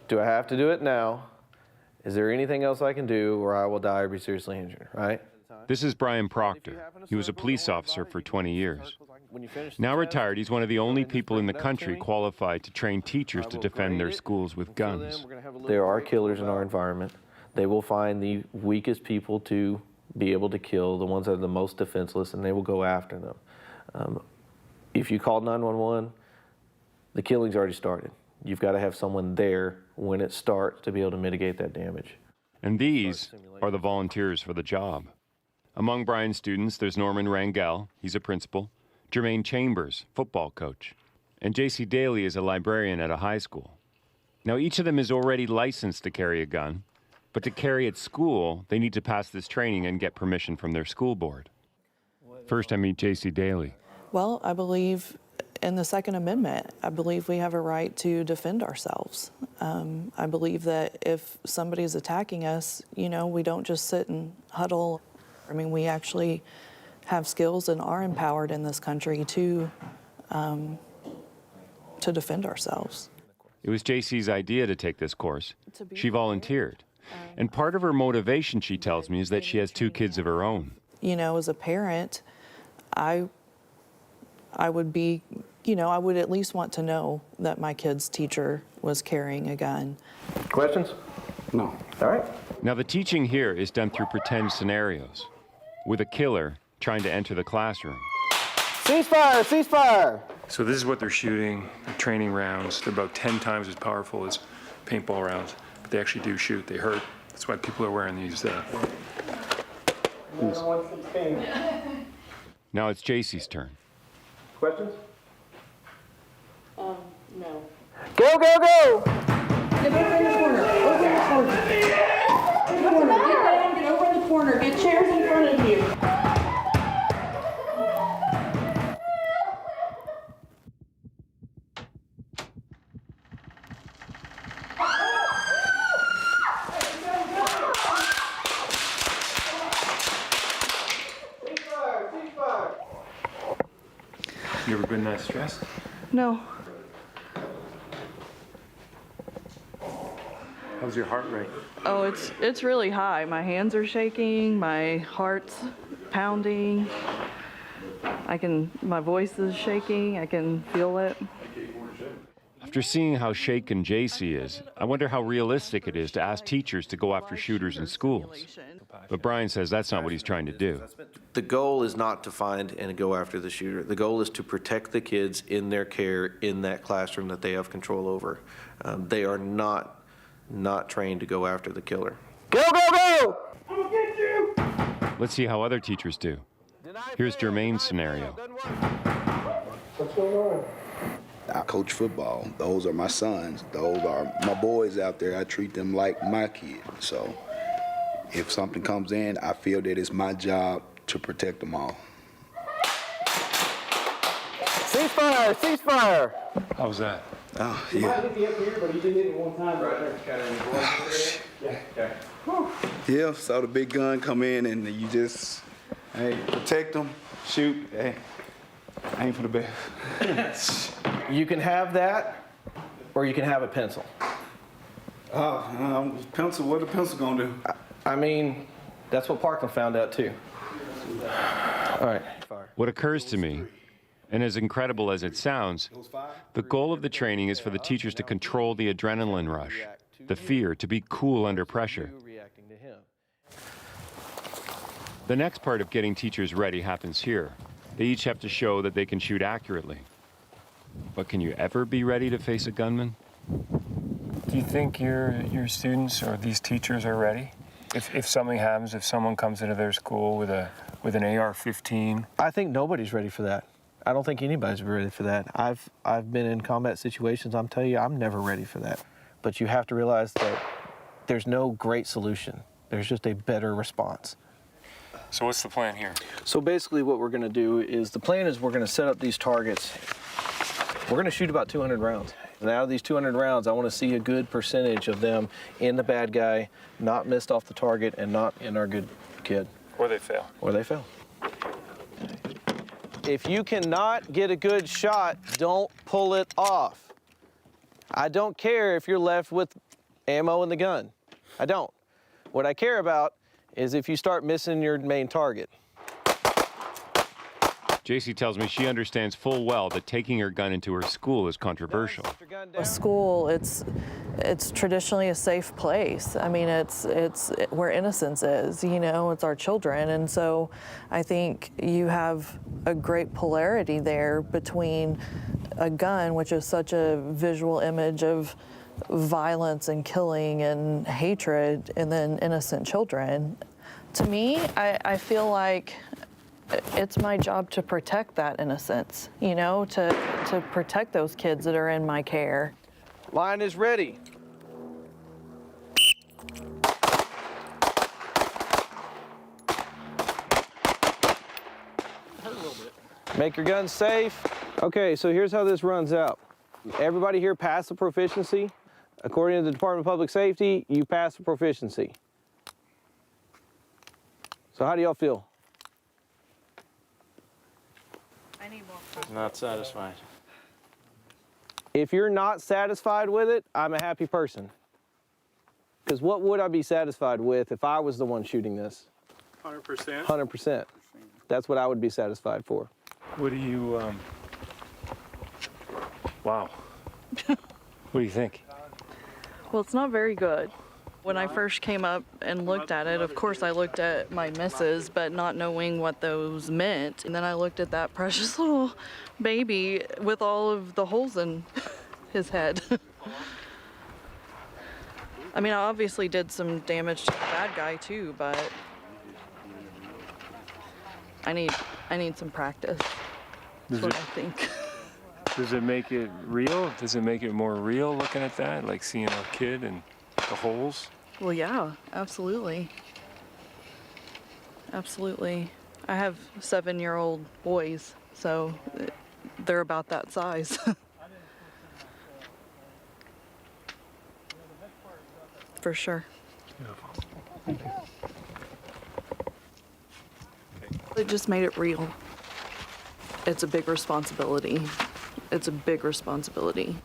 Do I have to do it now? Is there anything else I can do or I will die or be seriously injured, right?
This is Brian Proctor. He was a police officer for 20 years. Now retired, he's one of the only people in the country qualified to train teachers to defend their schools with guns.
There are killers in our environment. They will find the weakest people to be able to kill, the ones that are the most defenseless, and they will go after them. If you call 911, the killing's already started. You've got to have someone there when it starts to be able to mitigate that damage.
And these are the volunteers for the job. Among Brian's students, there's Norman Rangel, he's a principal, Jermaine Chambers, football coach, and JC Daly is a librarian at a high school. Now, each of them is already licensed to carry a gun, but to carry at school, they need to pass this training and get permission from their school board. First, I meet JC Daly.
Well, I believe in the Second Amendment. I believe we have a right to defend ourselves. I believe that if somebody's attacking us, you know, we don't just sit and huddle. I mean, we actually have skills and are empowered in this country to defend ourselves.
It was JC's idea to take this course. She volunteered. And part of her motivation, she tells me, is that she has 2 kids of her own.
You know, as a parent, I would be, you know, I would at least want to know that my kid's teacher was carrying a gun.
Questions? No. All right.
Now, the teaching here is done through pretend scenarios. With a killer, trying to enter the classroom.
Ceasefire! Ceasefire!
So this is what they're shooting, they're training rounds. They're about 10 times as powerful as paintball rounds, but they actually do shoot, they hurt. That's why people are wearing these.
Now it's JC's turn.
Questions?
No.
Go, go, go!
Get over in the corner. Over in the corner. Get down, get over in the corner. Get chairs in front of you.
You ever been that stressed?
No.
How's your heart rate?
Oh, it's really high. My hands are shaking, my heart's pounding. My voice is shaking, I can feel it.
After seeing how shaken JC is, I wonder how realistic it is to ask teachers to go after shooters in schools. But Brian says that's not what he's trying to do.
The goal is not to find and go after the shooter. The goal is to protect the kids in their care in that classroom that they have control over. They are not trained to go after the killer. Go, go, go! I'm gonna get you!
Let's see how other teachers do. Here's Jermaine's scenario.
What's going on?
I coach football. Those are my sons. Those are my boys out there. I treat them like my kids. So if something comes in, I feel that it's my job to protect them all.
Ceasefire! Ceasefire!
How was that?
Oh,
You
yeah.
might hit me up here, but he did hit it one time right there. Yeah, okay.
Yeah, saw the big gun come in and you just, hey, protect them, shoot, hey, aim for the best.
You can have that, or you can have a pencil.
Pencil, what the pencil gonna do?
I mean, that's what Parkland found out too. All right.
What occurs to me, and as incredible as it sounds, the goal of the training is for the teachers to control the adrenaline rush, the fear, to be cool under pressure. The next part of getting teachers ready happens here. They each have to show that they can shoot accurately. But can you ever be ready to face a gunman?
Do you think your students or these teachers are ready? If something happens, if someone comes into their school with an AR-15?
I think nobody's ready for that. I don't think anybody's ready for that. I've been in combat situations. I'm telling you, I'm never ready for that. But you have to realize that there's no great solution. There's just a better response.
So what's the plan here?
So basically what we're going to do is, the plan is we're going to set up these targets. We're going to shoot about 200 rounds. And out of these 200 rounds, I want to see a good percentage of them in the bad guy, not missed off the target, and not in our good kid.
Or they fail.
Or they fail. If you cannot get a good shot, don't pull it off. I don't care if you're left with ammo in the gun. I don't. What I care about is if you start missing your main target.
JC tells me she understands full well that taking her gun into her school is controversial.
A school, it's traditionally a safe place. I mean, it's where innocence is, you know, it's our children. And so I think you have a great polarity there between a gun, which is such a visual image of violence and killing and hatred, and then innocent children. To me, I feel like it's my job to protect that innocence, you know, to protect those kids that are in my care.
Line is ready. Make your gun safe. Okay, so here's how this runs out. Everybody here passed the proficiency. According to the Department of Public Safety, you passed the proficiency. So how do y'all feel?
Not satisfied.
If you're not satisfied with it, I'm a happy person. Because what would I be satisfied with if I was the one shooting this?
100%?
100%. That's what I would be satisfied for.
What do you, wow. What do you think?
Well, it's not very good. When I first came up and looked at it, of course I looked at my misses, but not knowing what those meant. And then I looked at that precious little baby with all of the holes in his head. I mean, I obviously did some damage to the bad guy too, but I need some practice. That's what I think.
Does it make it real? Does it make it more real looking at that, like seeing our kid and the holes?
Well, yeah, absolutely. Absolutely. I have 7-year-old boys, so they're about that size. For sure. It just made it real. It's a big responsibility. It's a big responsibility.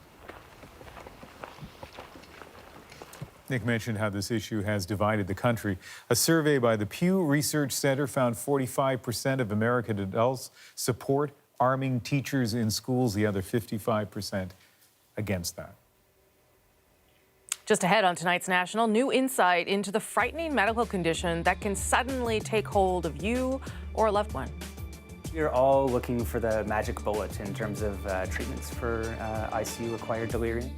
Nick mentioned how this issue has divided the country. A survey by the Pew Research Center found 45% of American adults support arming teachers in schools, the other 55% against that.
Just ahead on tonight's National, new insight into the frightening medical condition that can suddenly take hold of you or a loved one.
We're all looking for the magic bullet in terms of treatments for ICU-acquired delirium.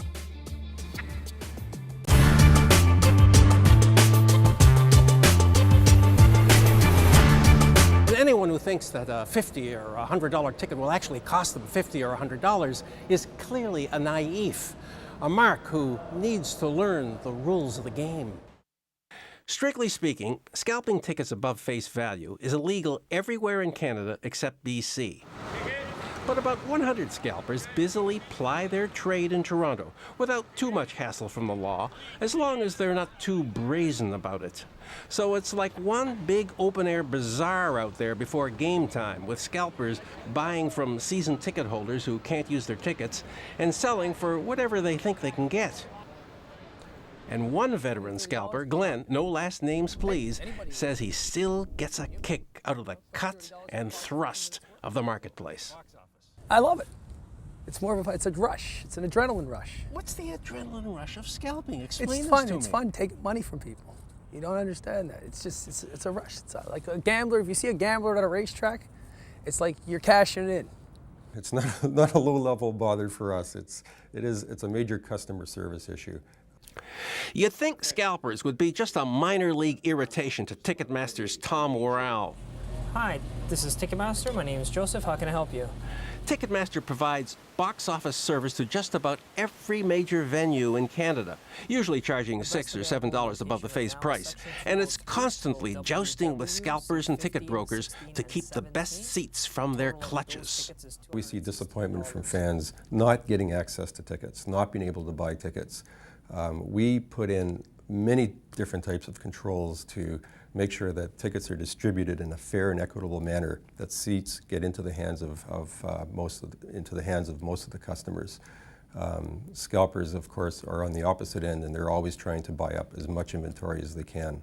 Anyone who thinks that a $50 or $100 ticket will actually cost them $50 or $100 is clearly a naive. A mark who needs to learn the rules of the game. Strictly speaking, scalping tickets above face value is illegal everywhere in Canada except BC. But about 100 scalpers busily ply their trade in Toronto without too much hassle from the law, as long as they're not too brazen about it. So it's like one big open-air bazaar out there before game time, with scalpers buying from season ticket holders who can't use their tickets and selling for whatever they think they can get. And one veteran scalper, Glenn, no last names please, says he still gets a kick out of the cut and thrust of the marketplace.
I love it. It's more of a, it's a rush. It's an adrenaline rush.
What's the adrenaline rush of scalping? Explain
It's
this
fun.
to
It's
me.
fun taking money from people. You don't understand that. It's just, it's a rush. It's like a gambler. If you see a gambler at a racetrack, it's like you're cashing in.
It's not a low-level bother for us. It's a major customer service issue.
You'd think scalpers would be just a minor league irritation to Ticketmaster's Tom Worrell.
Hi, this is Ticketmaster. My name is Joseph. How can I help you?
Ticketmaster provides box office service to just about every major venue in Canada, usually charging $6 or $7 above the face price. And it's constantly jousting with scalpers and ticket brokers to keep the best seats from their clutches.
We see disappointment from fans not getting access to tickets, not being able to buy tickets. We put in many different types of controls to make sure that tickets are distributed in a fair and equitable manner, that seats get into the hands of most of the customers. Scalpers, of course, are on the opposite end, and they're always trying to buy up as much inventory as they can.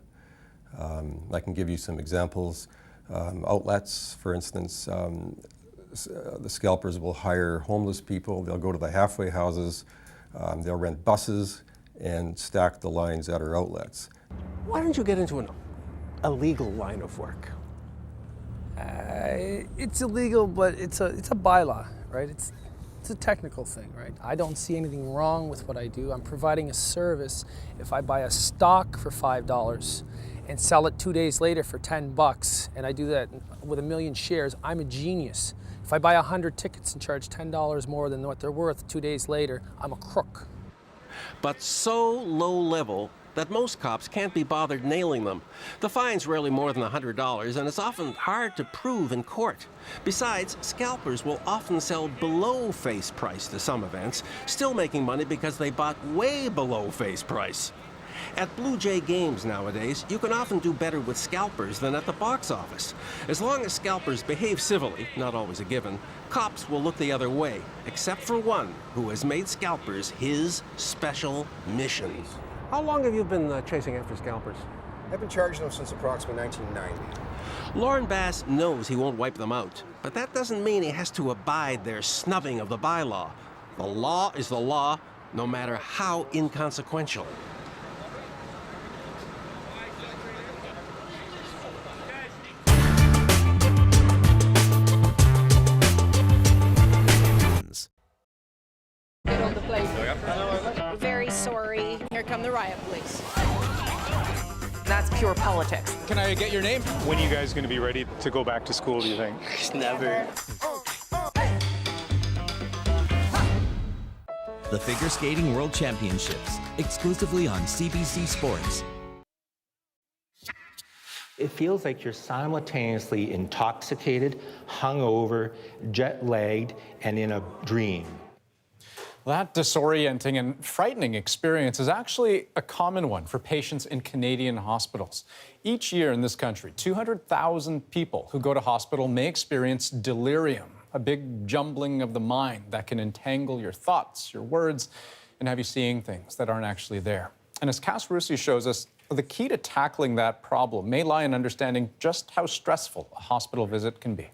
I can give you some examples. Outlets, for instance, the scalpers will hire homeless people. They'll go to the halfway houses. They'll rent buses and stack the lines at our outlets.
Why don't you get into a legal line of work?
It's illegal, but it's a bylaw, right? It's a technical thing, right? I don't see anything wrong with what I do. I'm providing a service. If I buy a stock for $5 and sell it 2 days later for $10, and I do that with 1 million shares, I'm a genius. If I buy 100 tickets and charge $10 more than what they're worth 2 days later, I'm a crook.
But so low level that most cops can't be bothered nailing them. The fine's rarely more than $100, and it's often hard to prove in court. Besides, scalpers will often sell below face price to some events, still making money because they bought way below face price. At Blue Jay games nowadays, you can often do better with scalpers than at the box office. As long as scalpers behave civilly, not always a given, cops will look the other way, except for one who has made scalpers his special mission. How long have you been chasing after scalpers?
I've been charging them since approximately 1990.
Lauren Bass knows he won't wipe them out, but that doesn't mean he has to abide their snubbing of the bylaw. The law is the law, no matter how inconsequential.
riot police. That's pure politics.
Can I get your name?
When are you guys going to be ready to go back to school, do you think?
Never.
The Figure Skating World Championships, exclusively on CBC Sports.
It feels like you're simultaneously intoxicated, hungover, jet-lagged, and in a dream.
That disorienting and frightening experience is actually a common one for patients in Canadian hospitals. Each year in this country, 200,000 people who go to hospital may experience delirium, a big jumbling of the mind that can entangle your thoughts, your words, and have you seeing things that aren't actually there. And as Cass Russi shows us, the key to tackling that problem may lie in understanding just how stressful a hospital visit can be.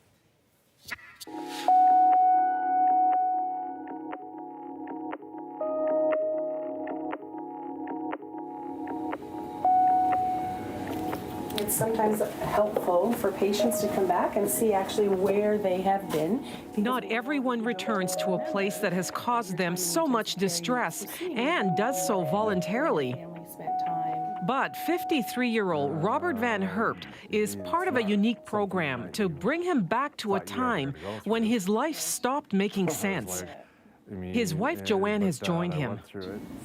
It's sometimes helpful for patients to come back and see actually where they have been.
Not everyone returns to a place that has caused them so much distress and does so voluntarily. But 53-year-old Robert Van Herpt is part of a unique program to bring him back to a time when his life stopped making sense. His wife Joanne has joined him.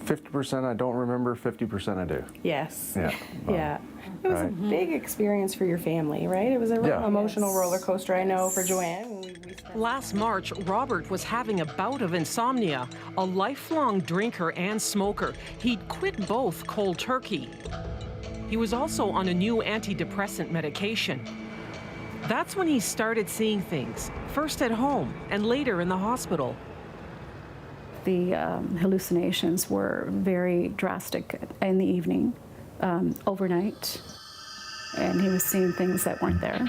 50% I don't remember, 50% I do.
Yes.
Yeah.
Yeah. It was a big experience for your family, right? It was a real emotional roller coaster, I know, for Joanne.
Last March, Robert was having a bout of insomnia, a lifelong drinker and smoker. He'd quit both cold turkey. He was also on a new antidepressant medication. That's when he started seeing things, first at home and later in the hospital.
The hallucinations were very drastic in the evening, overnight, and he was seeing things that weren't there.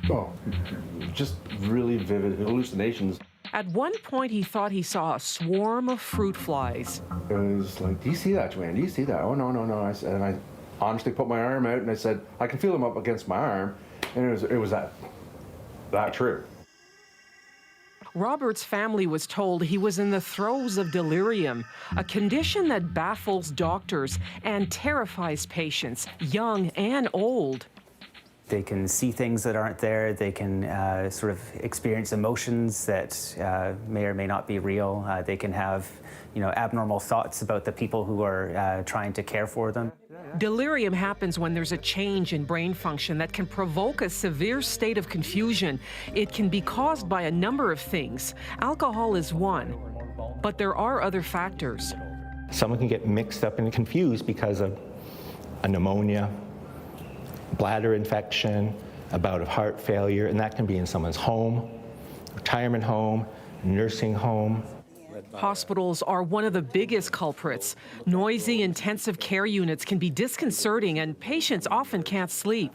Oh, just really vivid hallucinations.
At one point, he thought he saw a swarm of fruit flies.
It was like, do you see that, Joanne? Do you see that? Oh, no, no, no. And I honestly put my arm out and I said, I can feel them up against my arm. And it was that true.
Robert's family was told he was in the throes of delirium, a condition that baffles doctors and terrifies patients, young and old.
They can see things that aren't there. They can sort of experience emotions that may or may not be real. They can have, abnormal thoughts about the people who are trying to care for them.
Delirium happens when there's a change in brain function that can provoke a severe state of confusion. It can be caused by a number of things. Alcohol is one, but there are other factors.
Someone can get mixed up and confused because of a pneumonia, bladder infection, a bout of heart failure, and that can be in someone's home, retirement home, nursing home.
Hospitals are one of the biggest culprits. Noisy intensive care units can be disconcerting and patients often can't sleep.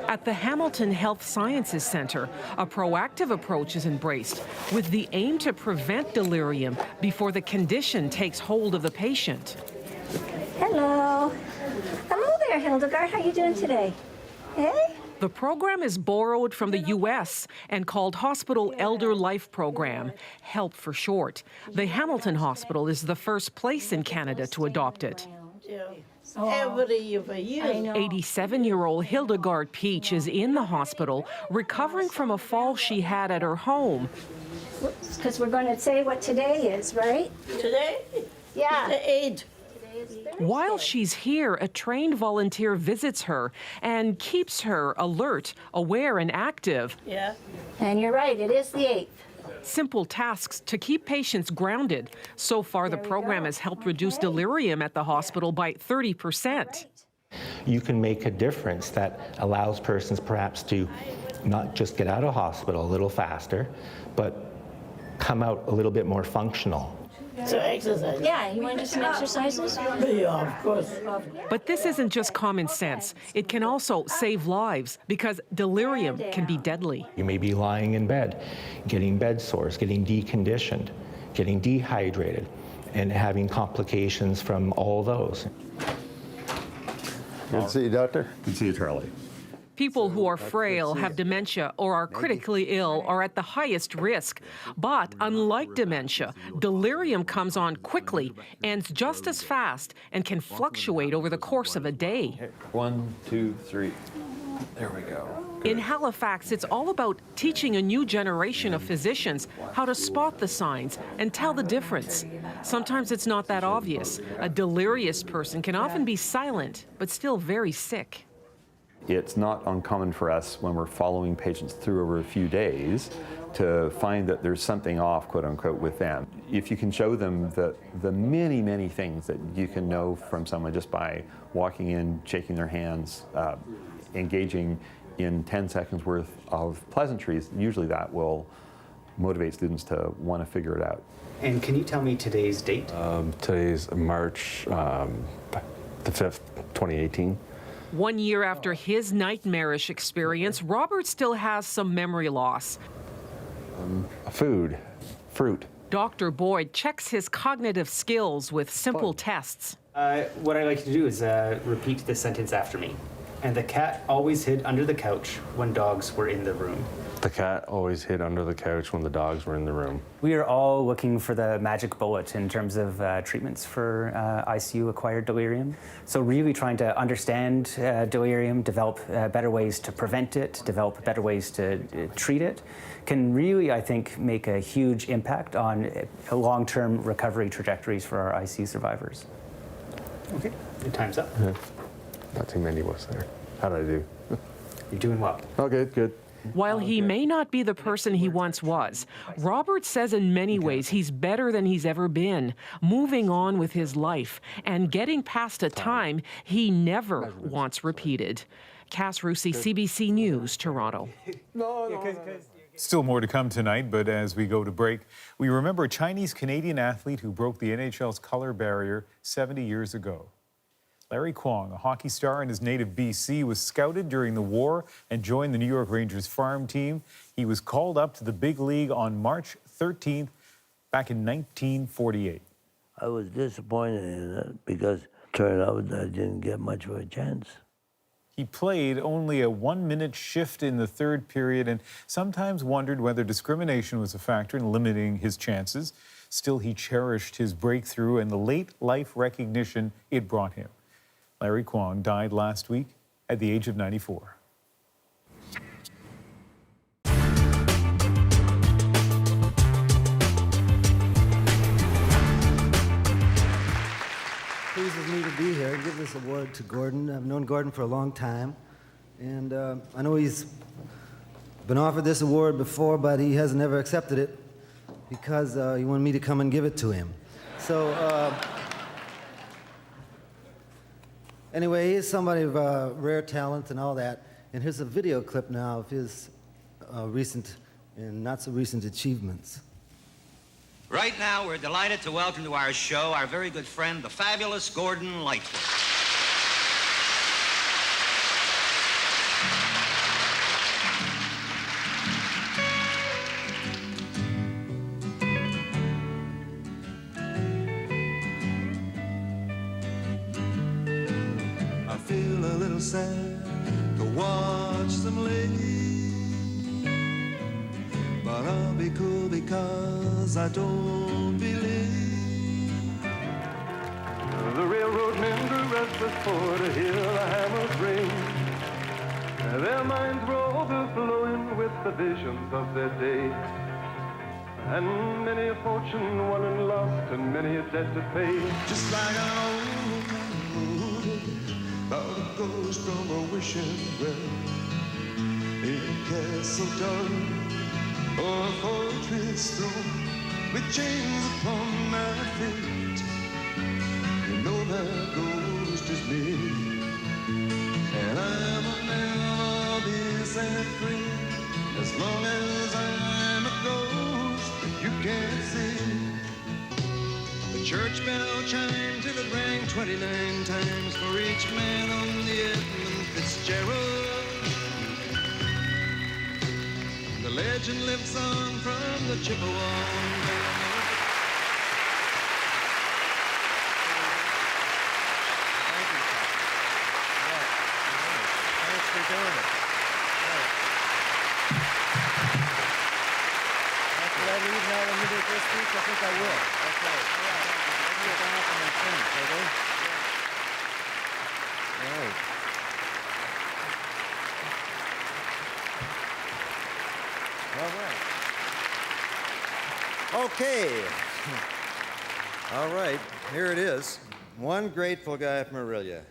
At the Hamilton Health Sciences Center, a proactive approach is embraced with the aim to prevent delirium before the condition takes hold of the patient.
Hello. Hello there, Hildegard. How are you doing today? Hey?
The program is borrowed from the U.S. and called Hospital Elder Life Program, HELP for short. The Hamilton Hospital is the first place in Canada to adopt it. 87-year-old Hildegard Peach is in the hospital, recovering from a fall she had at her home.
Because we're going to say what today is, right? Today? Yeah. The 8th.
While she's here, a trained volunteer visits her and keeps her alert, aware, and active.
Yeah. And you're right, it is the 8th.
Simple tasks to keep patients grounded. So far, the program has helped reduce delirium at the hospital by 30%.
You can make a difference that allows persons perhaps to not just get out of hospital a little faster, but come out a little bit more functional.
So exercise. Yeah, you want to do some exercises?
Yeah, of course.
But this isn't just common sense. It can also save lives because delirium can be deadly.
You may be lying in bed, getting bed sores, getting deconditioned, getting dehydrated, and having complications from all those.
Good to see you, Doctor.
Good to see you, Charlie.
People who are frail, have dementia, or are critically ill are at the highest risk. But unlike dementia, delirium comes on quickly, ends just as fast, and can fluctuate over the course of a day.
1, 2, 3. There we go.
In Halifax, it's all about teaching a new generation of physicians how to spot the signs and tell the difference. Sometimes it's not that obvious. A delirious person can often be silent, but still very sick.
It's not uncommon for us when we're following patients through over a few days to find that there's something off, quote unquote, with them. If you can show them the many, many things that you can know from someone just by walking in, shaking their hands, engaging in 10 seconds worth of pleasantries, usually that will motivate students to want to figure it out.
And can you tell me today's date?
Today's March the 5th, 2018.
1 year after his nightmarish experience, Robert still has some memory loss.
Food, fruit.
Dr. Boyd checks his cognitive skills with simple tests.
What I like to do is repeat the sentence after me. And the cat always hid under the couch when dogs were in the room.
The cat always hid under the couch when the dogs were in the room.
We are all looking for the magic bullet in terms of treatments for ICU-acquired delirium. So really trying to understand delirium, develop better ways to prevent it, develop better ways to treat it, can really, I think, make a huge impact on long-term recovery trajectories for our ICU survivors. Okay, your time's up.
Yeah. Not too many was there. How did I do?
You're doing well.
Okay, good.
While he may not be the person he once was, Robert says in many ways he's better than he's ever been, moving on with his life and getting past a time he never wants repeated. Cass Rusi, CBC News, Toronto.
Still more to come tonight, but as we go to break, we remember a Chinese-Canadian athlete who broke the NHL's color barrier 70 years ago. Larry Kwong, a hockey star in his native BC, was scouted during the war and joined the New York Rangers farm team. He was called up to the big league on March 13th, back in 1948.
I was disappointed in it because it turned out that I didn't get much of a chance.
He played only a 1-minute shift in the third period and sometimes wondered whether discrimination was a factor in limiting his chances. Still, he cherished his breakthrough and the late life recognition it brought him. Larry Kwong died last week at the age of 94.
Pleases me to be here and give this award to Gordon. I've known Gordon for a long time, and I know he's been offered this award before, but he has never accepted it because he wanted me to come and give it to him. So. Anyway, he's somebody of rare talent and all that. And here's a video clip now of his recent and not so recent achievements.
Right now, we're delighted to welcome to our show our very good friend, the fabulous Gordon Lightfoot.
Feel a little sad to watch them leave, but I'll be cool because I don't believe the railroad men grew restless for to hear the hammers ring. Their minds were overflowing with the visions of their day, and many a fortune won and lost, and many a debt to pay. Just like an old about a ghost from a wishing well, in a castle dark or a fortress throne, with chains upon my feet. You know that ghost is me, and I will never be set free as long as I'm a ghost that you can't see. The church bell chimed till it rang 29 times for each man on the Edmund Fitzgerald. The legend lives on from the Chippewa.
Thanks for doing it. do it this week, I think I will. That's right. Let's get down up on my friends, okay? All right. All right. Okay. All right, here it is. One grateful guy from Aurelia.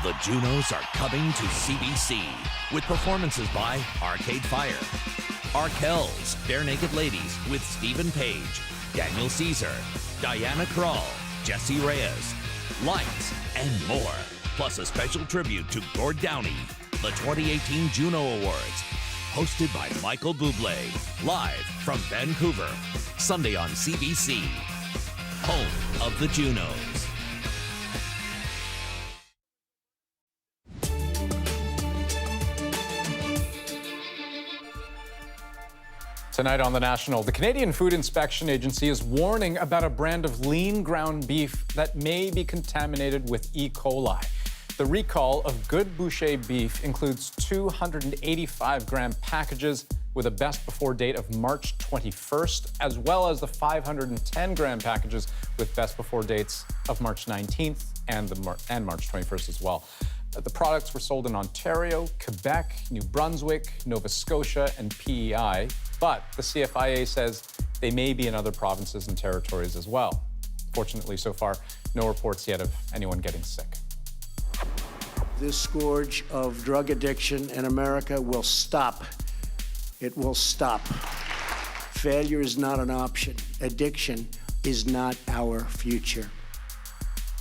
The Junos are coming to CBC with performances by Arcade Fire, Arkells, Bare Naked Ladies with Stephen Page, Daniel Caesar, Diana Krall, Jesse Reyes, Lights, and more. Plus a special tribute to Gord Downey, the 2018 Juno Awards, hosted by Michael Bublé, live from Vancouver, Sunday on CBC, home of the Junos.
Tonight on The National, the Canadian Food Inspection Agency is warning about a brand of lean ground beef that may be contaminated with E. coli. The recall of Good Boucher beef includes 285-gram packages with a best before date of March 21st, as well as the 510-gram packages with best before dates of March 19th and March 21st as well. The products were sold in Ontario, Quebec, New Brunswick, Nova Scotia, and PEI, but the CFIA says they may be in other provinces and territories as well. Fortunately, so far, no reports yet of anyone getting sick.
This scourge of drug addiction in America will stop. It will stop. Failure is not an option. Addiction is not our future.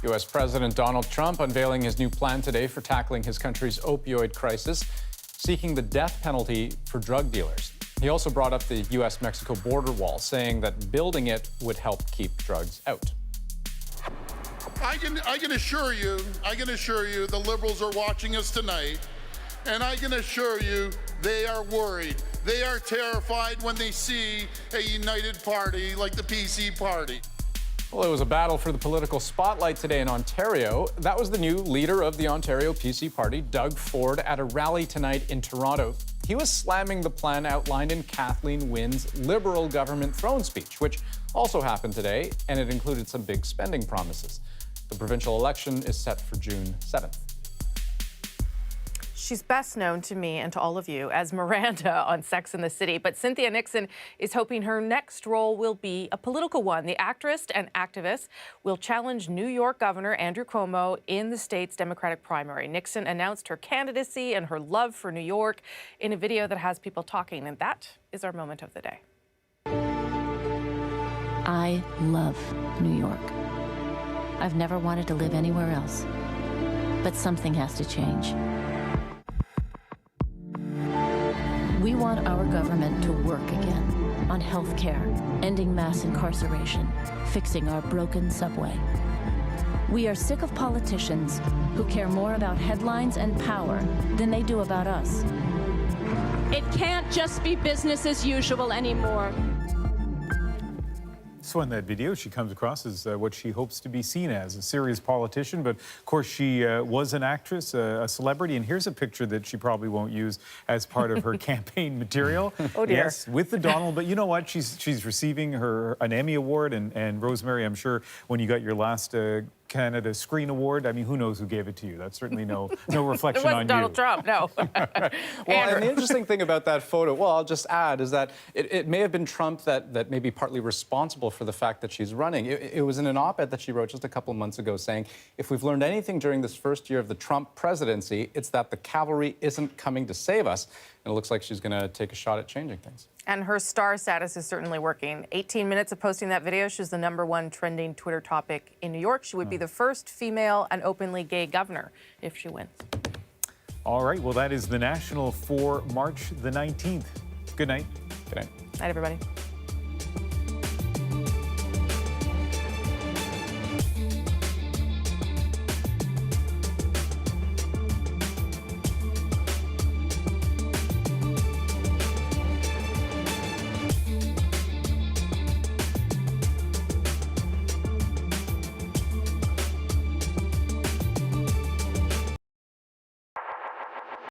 U.S. President Donald Trump unveiling his new plan today for tackling his country's opioid crisis, seeking the death penalty for drug dealers. He also brought up the U.S.-Mexico border wall, saying that building it would help keep drugs out.
I can assure you the Liberals are watching us tonight, and I can assure you they are worried. They are terrified when they see a united party like the PC party.
Well, it was a battle for the political spotlight today in Ontario. That was the new leader of the Ontario PC party, Doug Ford, at a rally tonight in Toronto. He was slamming the plan outlined in Kathleen Wynne's Liberal government throne speech, which also happened today, and it included some big spending promises. The provincial election is set for June 7th.
She's best known to me and to all of you as Miranda on Sex and the City, but Cynthia Nixon is hoping her next role will be a political one. The actress and activist will challenge New York Governor Andrew Cuomo in the state's Democratic primary. Nixon announced her candidacy and her love for New York in a video that has people talking, and that is our moment of the day.
I love New York. I've never wanted to live anywhere else, but something has to change. We want our government to work again on health care, ending mass incarceration, fixing our broken subway. We are sick of politicians who care more about headlines and power than they do about us.
It can't just be business as usual anymore.
So in that video, she comes across as what she hopes to be seen as, a serious politician. But of course, she was an actress, a celebrity. And here's a picture that she probably won't use as part of her campaign material.
Oh, dear.
Yes, with the Donald. But you know what? She's receiving an Emmy Award. And Rosemary, I'm sure when you got your last Canada Screen Award, I mean, who knows who gave it to you? That's certainly no reflection on you.
Donald Trump, no.
Well, and the interesting thing about that photo, well, I'll just add, is that it may have been Trump that may be partly responsible for the fact that she's running. It was in an op-ed that she wrote just a couple of months ago saying, if we've learned anything during this first year of the Trump presidency, it's that the cavalry isn't coming to save us. And it looks like she's going to take a shot at changing things.
And her star status is certainly working. 18 minutes of posting that video, she's the #1 trending Twitter topic in New York. She would be the first female and openly gay governor if she wins.
All right, well, that is the National for March the 19th. Good night.
Good night.
Night, everybody.